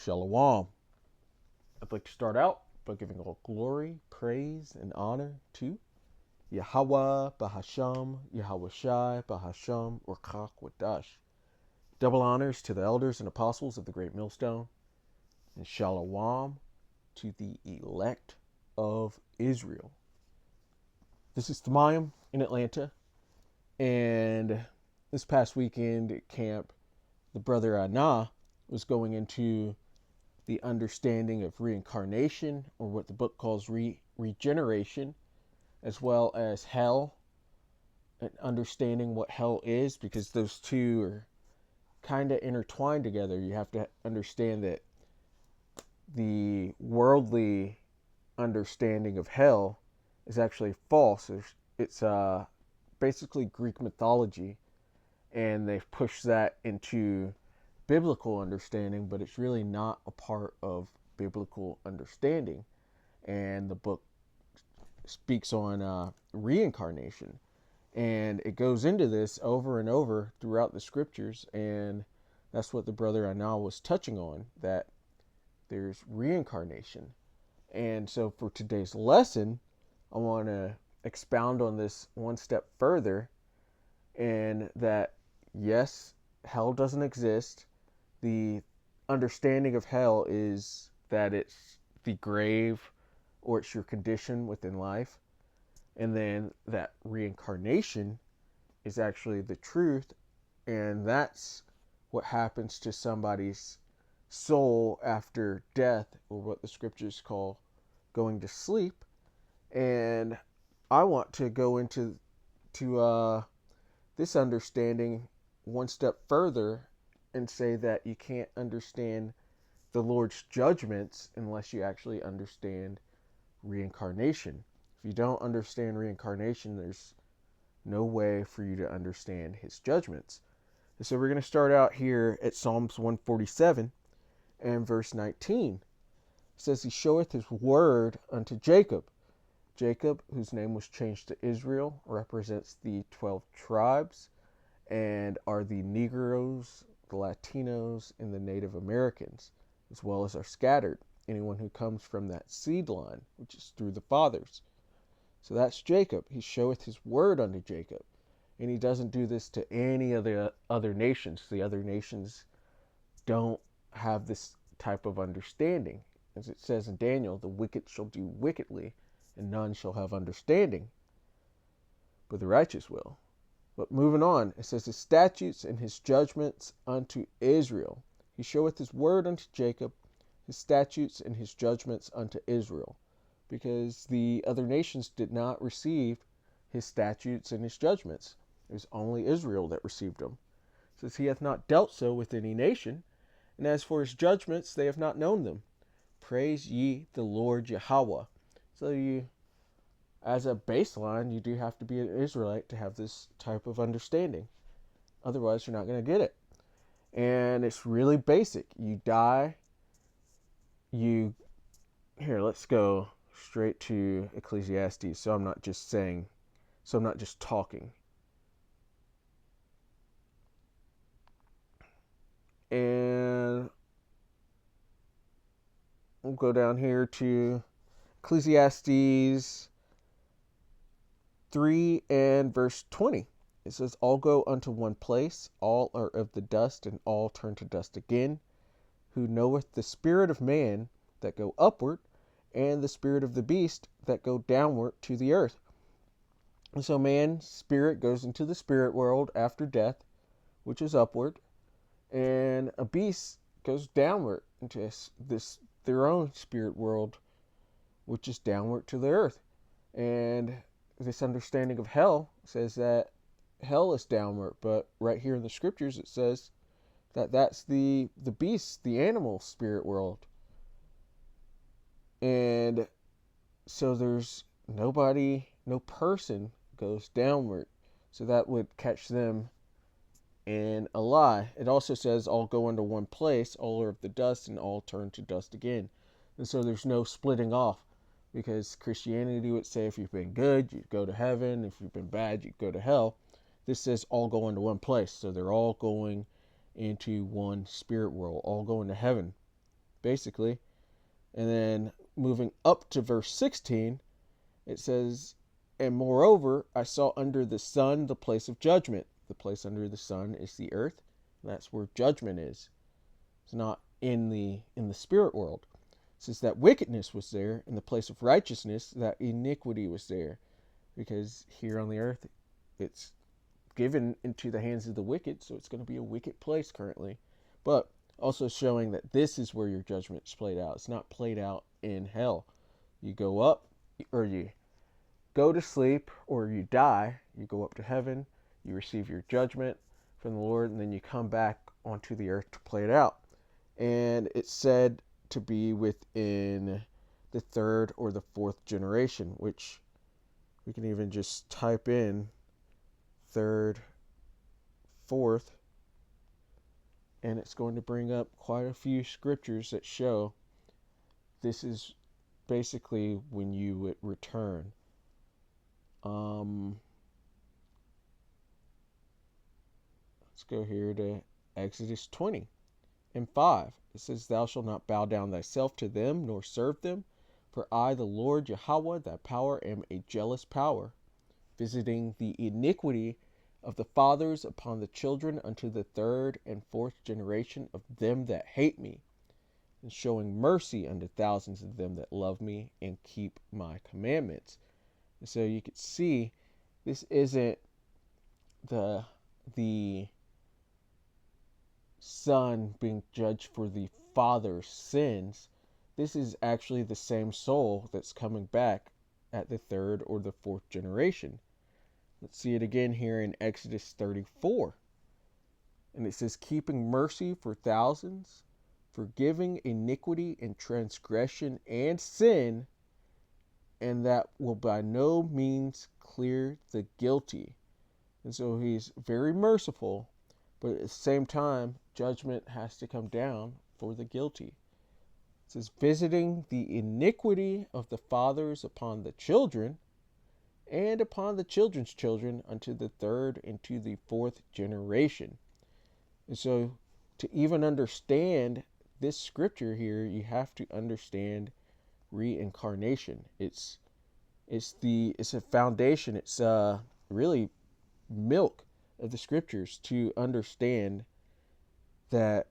Shalom. I'd like to start out by giving all glory, praise, and honor to Yahweh Bahasham, Yahweh Shai Bahasham, or Wadash. Double honors to the elders and apostles of the Great Millstone, and Shalom to the elect of Israel. This is Thamayim in Atlanta, and this past weekend at camp, the brother Anah was going into the understanding of reincarnation, or what the book calls regeneration, as well as hell, and understanding what hell is, because those two are kind of intertwined together. You have to understand that the worldly understanding of hell is actually false. It's basically Greek mythology, and they've pushed that into biblical understanding, but it's really not a part of biblical understanding. And the book speaks on reincarnation, and it goes into this over and over throughout the scriptures, and that's what the brother Anal was touching on, that there's reincarnation. And so for today's lesson, I want to expound on this one step further, and that yes, hell doesn't exist. The understanding of hell is that it's the grave, or it's your condition within life. And then that reincarnation is actually the truth, and that's what happens to somebody's soul after death, or what the scriptures call going to sleep. And I want to go into this understanding one step further and say that you can't understand the Lord's judgments unless you actually understand reincarnation. If you don't understand reincarnation, there's no way for you to understand his judgments. And so we're going to start out here at Psalms 147 and verse 19. It says, He showeth his word unto Jacob. Jacob, whose name was changed to Israel, represents the 12 tribes and are the Negroes, the Latinos, and the Native Americans, as well as are scattered, anyone who comes from that seed line, which is through the fathers. So that's Jacob. He showeth his word unto Jacob. And he doesn't do this to any of the other nations. The other nations don't have this type of understanding. As it says in Daniel, the wicked shall do wickedly, and none shall have understanding, but the righteous will. But moving on, it says, His statutes and his judgments unto Israel. He showeth his word unto Jacob, his statutes and his judgments unto Israel. Because the other nations did not receive his statutes and his judgments. It was only Israel that received them. It says, He hath not dealt so with any nation, and as for his judgments, they have not known them. Praise ye the Lord Yahweh. So you, as a baseline, you do have to be an Israelite to have this type of understanding. Otherwise, you're not going to get it. And it's really basic. You die. Here, let's go straight to Ecclesiastes. So I'm not just talking. And we'll go down here to Ecclesiastes 3 and verse 20. It says, All go unto one place, all are of the dust, and all turn to dust again. Who knoweth the spirit of man that go upward, and the spirit of the beast that go downward to the earth. And so man's spirit goes into the spirit world after death, which is upward, and a beast goes downward into their own spirit world, which is downward to the earth. And this understanding of hell says that hell is downward, but right here in the scriptures it says that that's the beast, the animal spirit world. And so there's no person goes downward. So that would catch them in a lie. It also says all go into one place, all are of the dust, and all turn to dust again. And so there's no splitting off, because Christianity would say if you've been good, you'd go to heaven. If you've been bad, you'd go to hell. This says all go into one place. So they're all going into one spirit world, all going to heaven. basically. And then moving up to verse 16, it says, "And moreover, I saw under the sun the place of judgment." The place under the sun is the earth. That's where judgment is. It's not in the spirit world. It says that wickedness was there. In the place of righteousness, that iniquity was there. Because here on the earth, it's given into the hands of the wicked, so it's going to be a wicked place currently. But also showing that this is where your judgment is played out. It's not played out in hell. You go up, or you go to sleep, or you die. You go up to heaven, you receive your judgment from the Lord, and then you come back onto the earth to play it out. And it's said to be within the third or the fourth generation, which we can even just type in third, fourth, and it's going to bring up quite a few scriptures that show this is basically when you would return. Let's go here to Exodus 20 and 5. It says, "Thou shalt not bow down thyself to them, nor serve them. For I, the Lord Yahweh, thy power, am a jealous power, visiting the iniquity of the fathers upon the children unto the third and fourth generation of them that hate me, and showing mercy unto thousands of them that love me and keep my commandments." And so you can see this isn't the son being judged for the father's sins. This is actually the same soul that's coming back at the third or the fourth generation. Let's see it again here in Exodus 34. And it says, "Keeping mercy for thousands, forgiving iniquity and transgression and sin, and that will by no means clear the guilty." And so he's very merciful, but at the same time, judgment has to come down for the guilty. It says, "Visiting the iniquity of the fathers upon the children, and upon the children's children unto the third and to the fourth generation." And so to even understand this scripture here, you have to understand reincarnation. It's a foundation. It's really milk of the scriptures to understand that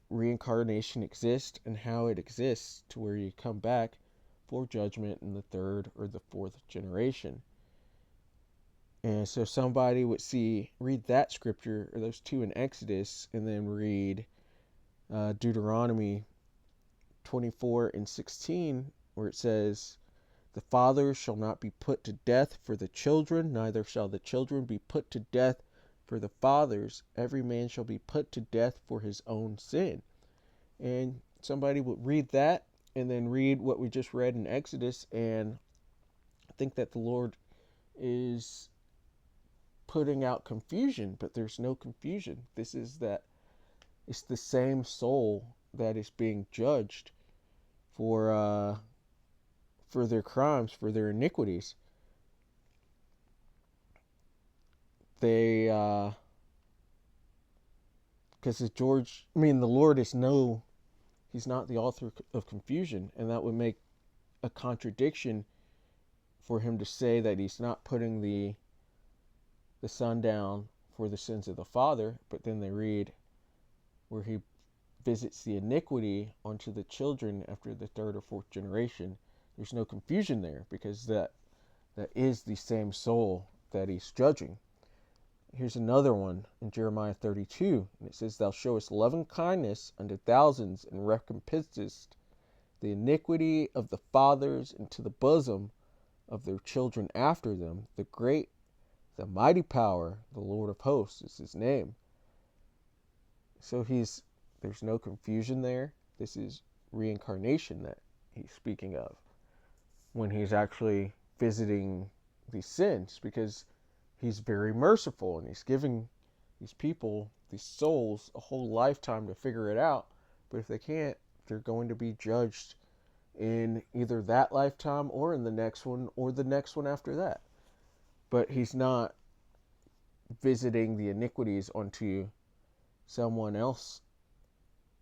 reincarnation exists and how it exists, to where you come back for judgment in the third or the fourth generation. And so somebody would read that scripture, or those two in Exodus, and then read Deuteronomy 24 and 16, where it says, "The fathers shall not be put to death for the children, neither shall the children be put to death for the fathers. Every man shall be put to death for his own sin." And somebody would read that and then read what we just read in Exodus and think that the Lord is putting out confusion, but there's no confusion. This is that it's the same soul that is being judged for their crimes, for their iniquities. They because the Lord is he's not the author of confusion, and that would make a contradiction for him to say that he's not putting the son down for the sins of the father. But then they read where he visits the iniquity onto the children after the third or fourth generation. There's no confusion there, because that is the same soul that he's judging. Here's another one in Jeremiah 32, and it says, "Thou showest loving kindness unto thousands, and recompensest the iniquity of the fathers into the bosom of their children after them. The mighty power, the Lord of hosts is his name." So there's no confusion there. This is reincarnation that he's speaking of, when he's actually visiting these sins, because he's very merciful and he's giving these people, these souls, a whole lifetime to figure it out. But if they can't, they're going to be judged in either that lifetime or in the next one or the next one after that. But he's not visiting the iniquities onto someone else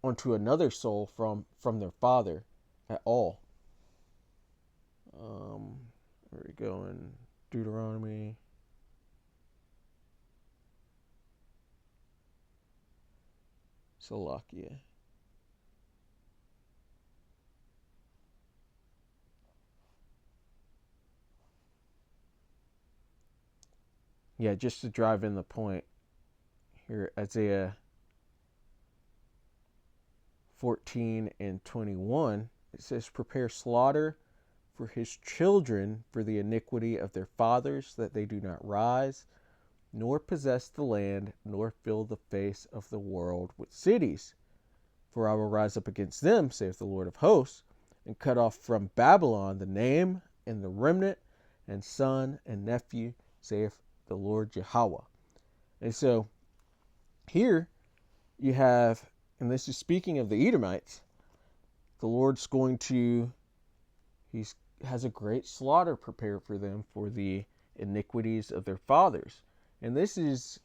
onto another soul from their father at all. Where we go in Deuteronomy. Salakia. Yeah, just to drive in the point here, Isaiah 14 and 21, it says, prepare slaughter for his children for the iniquity of their fathers, that they do not rise, nor possess the land, nor fill the face of the world with cities. For I will rise up against them, saith the Lord of hosts, and cut off from Babylon the name and the remnant, and son and nephew, saith the Lord Yahweh. And so here you have, and this is speaking of the Edomites, the Lord's going to, he has a great slaughter prepared for them for the iniquities of their fathers. And this is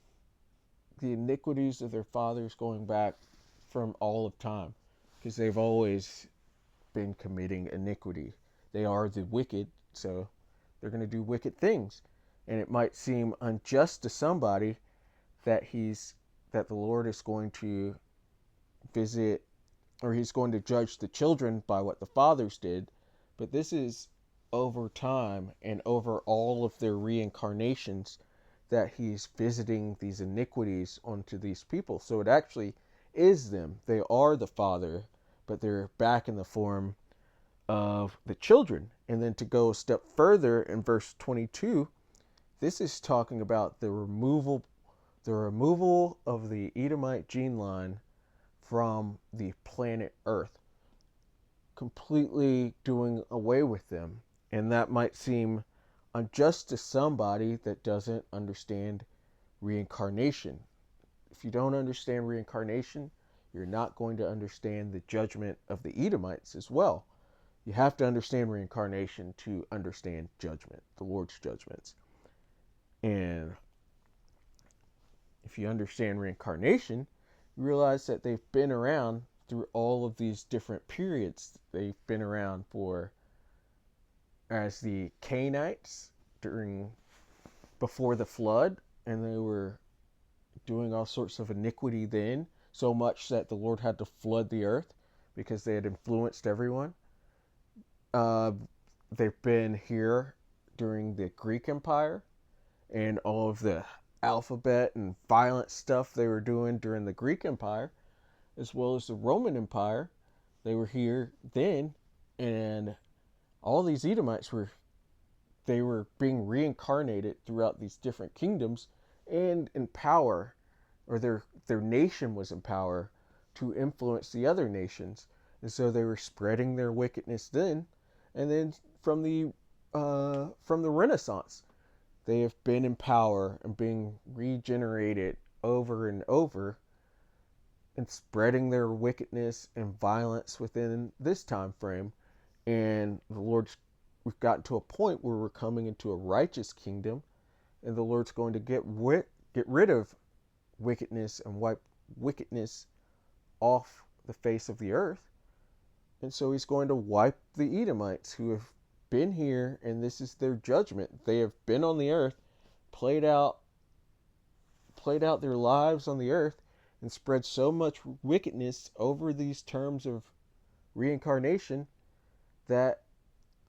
the iniquities of their fathers going back from all of time, because they've always been committing iniquity. They are the wicked, so they're going to do wicked things. And it might seem unjust to somebody that the Lord is going to visit, or he's going to judge the children by what the fathers did. But this is over time and over all of their reincarnations that he's visiting these iniquities onto these people. So it actually is them. They are the father, but they're back in the form of the children. And then to go a step further in verse 22, this is talking about the removal of the Edomite gene line from the planet Earth, completely doing away with them. And that might seem unjust to somebody that doesn't understand reincarnation. If you don't understand reincarnation, you're not going to understand the judgment of the Edomites as well. You have to understand reincarnation to understand judgment, the Lord's judgments. And if you understand reincarnation, you realize that they've been around through all of these different periods. They've been around as the Canaanites before the flood, and they were doing all sorts of iniquity then, so much that the Lord had to flood the earth because they had influenced everyone. They've been here during the Greek Empire and all of the alphabet and violent stuff they were doing during the Greek Empire, as well as the Roman Empire. They were here then, and all these Edomites were being reincarnated throughout these different kingdoms and in power, or their nation was in power to influence the other nations. And so they were spreading their wickedness then. And then from the Renaissance, they have been in power and being regenerated over and over and spreading their wickedness and violence within this time frame. And we've gotten to a point where we're coming into a righteous kingdom, and the Lord's going to get rid of wickedness and wipe wickedness off the face of the earth. And so he's going to wipe the Edomites who have been here, and this is their judgment. They have been on the earth, played out their lives on the earth, and spread so much wickedness over these terms of reincarnation that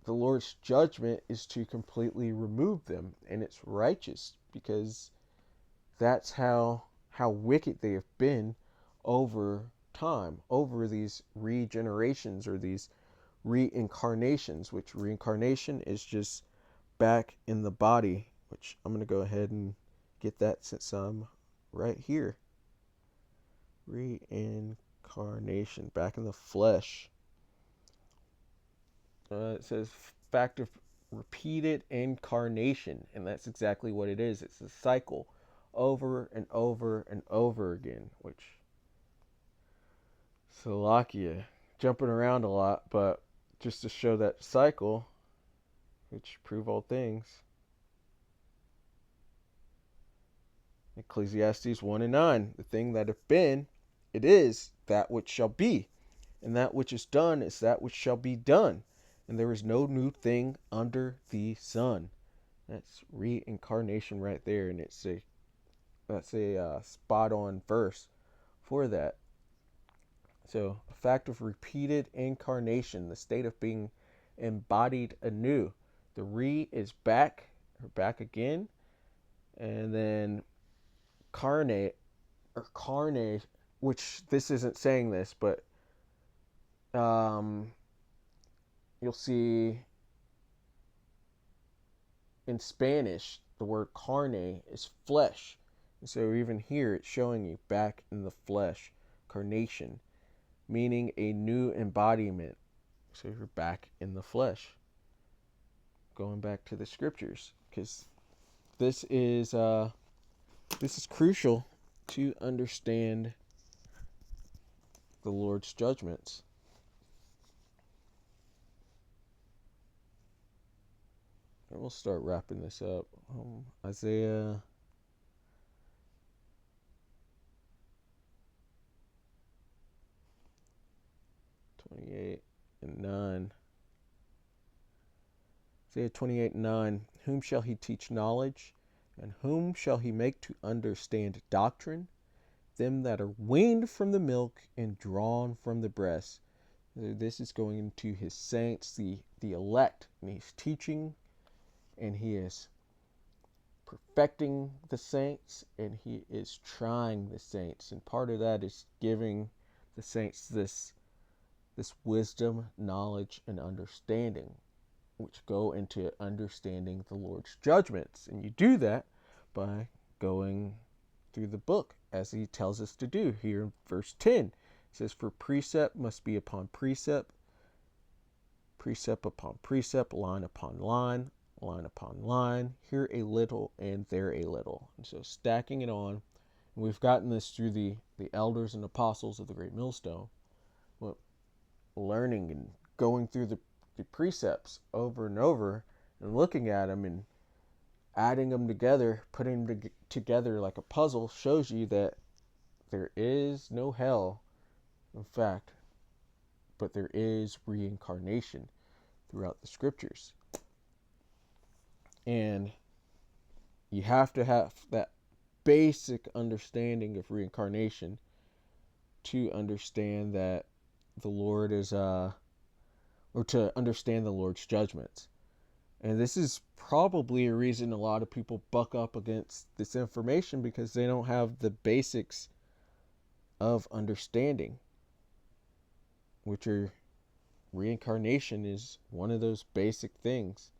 the Lord's judgment is to completely remove them. And it's righteous, because that's how wicked they have been over time, over these regenerations or these reincarnations, which reincarnation is just back in the body, which I'm going to go ahead and get that since I'm right here. Reincarnation, back in the flesh. It says fact of repeated incarnation, and that's exactly what it is. It's a cycle over and over and over again, which Salakia, jumping around a lot, but just to show that cycle, which prove all things. Ecclesiastes 1 and 9, the thing that have been, it is that which shall be, and that which is done is that which shall be done, and there is no new thing under the sun. That's reincarnation right there, and that's a spot on verse for that. So, a fact of repeated incarnation, the state of being embodied anew. The re is back, or back again, and then carnate, or carne, which this isn't saying this, but um, you'll see in Spanish the word carne is flesh. And so even here it's showing you back in the flesh, carnation, meaning a new embodiment. So you're back in the flesh. Going back to the scriptures, because this is crucial to understand the Lord's judgments. And we'll start wrapping this up. Isaiah 28 and 9. Isaiah 28 and 9. Whom shall he teach knowledge? And whom shall he make to understand doctrine? Them that are weaned from the milk and drawn from the breast. This is going into his saints, the elect, and he's teaching, and he is perfecting the saints, and he is trying the saints, and part of that is giving the saints this wisdom, knowledge, and understanding, which go into understanding the Lord's judgments. And you do that by going through the book, as he tells us to do here in verse 10. It says, for precept must be upon precept, precept upon precept, line upon line, line upon line, here a little and there a little. And so stacking it on. And we've gotten this through the elders and apostles of the Great Millstone. Well, learning and going through the precepts over and over and looking at them and adding them together, putting them together like a puzzle, shows you that there is no hell, in fact, but there is reincarnation throughout the scriptures. And you have to have that basic understanding of reincarnation to understand that the Lord is, or to understand the Lord's judgments. And this is probably a reason a lot of people buck up against this information, because they don't have the basics of understanding, which are reincarnation is one of those basic things.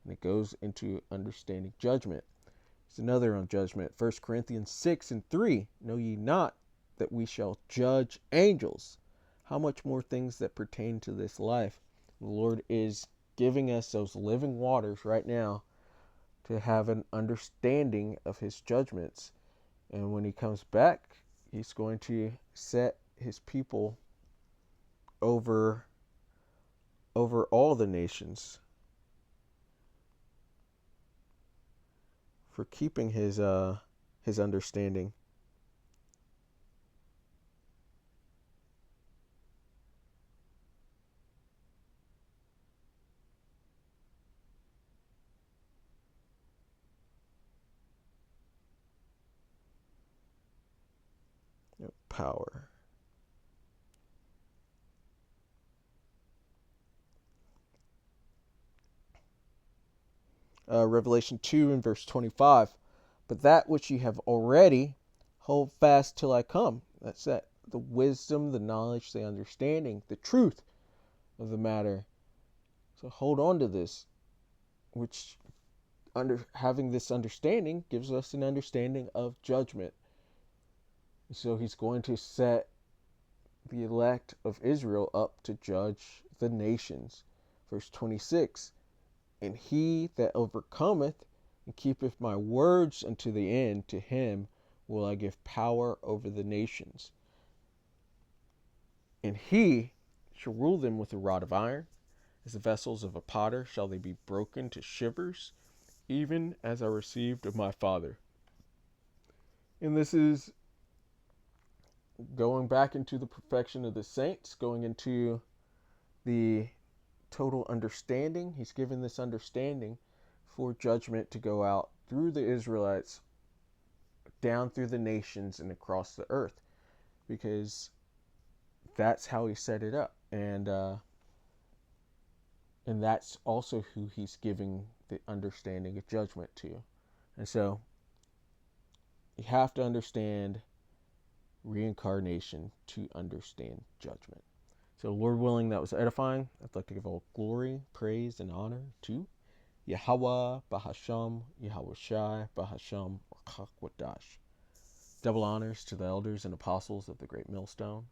And it goes into understanding judgment. It's another on judgment. 1 Corinthians 6 and 3. Know ye not that we shall judge angels? How much more things that pertain to this life? The Lord is giving us those living waters right now to have an understanding of his judgments. And when he comes back, he's going to set his people over all the nations for keeping his understanding. Power. Revelation 2 and verse 25. But that which ye have already, hold fast till I come. That's that. The wisdom, the knowledge, the understanding, the truth of the matter. So hold on to this, which having this understanding gives us an understanding of judgment. So he's going to set the elect of Israel up to judge the nations. Verse 26. And he that overcometh and keepeth my words unto the end, to him will I give power over the nations. And he shall rule them with a rod of iron. As the vessels of a potter shall they be broken to shivers, even as I received of my Father. And this is going back into the perfection of the saints, going into the total understanding. He's given this understanding for judgment to go out through the Israelites, down through the nations and across the earth, because that's how he set it up. And that's also who he's giving the understanding of judgment to. And so you have to understand reincarnation to understand judgment. So, Lord willing, that was edifying. I'd like to give all glory, praise, and honor to Yahweh, Bahasham, Yahweh Shai, Bahasham, or Kakwadash. Double honors to the elders and apostles of the Great Millstone.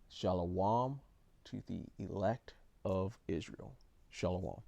Shalom to the elect of Israel. Shalom.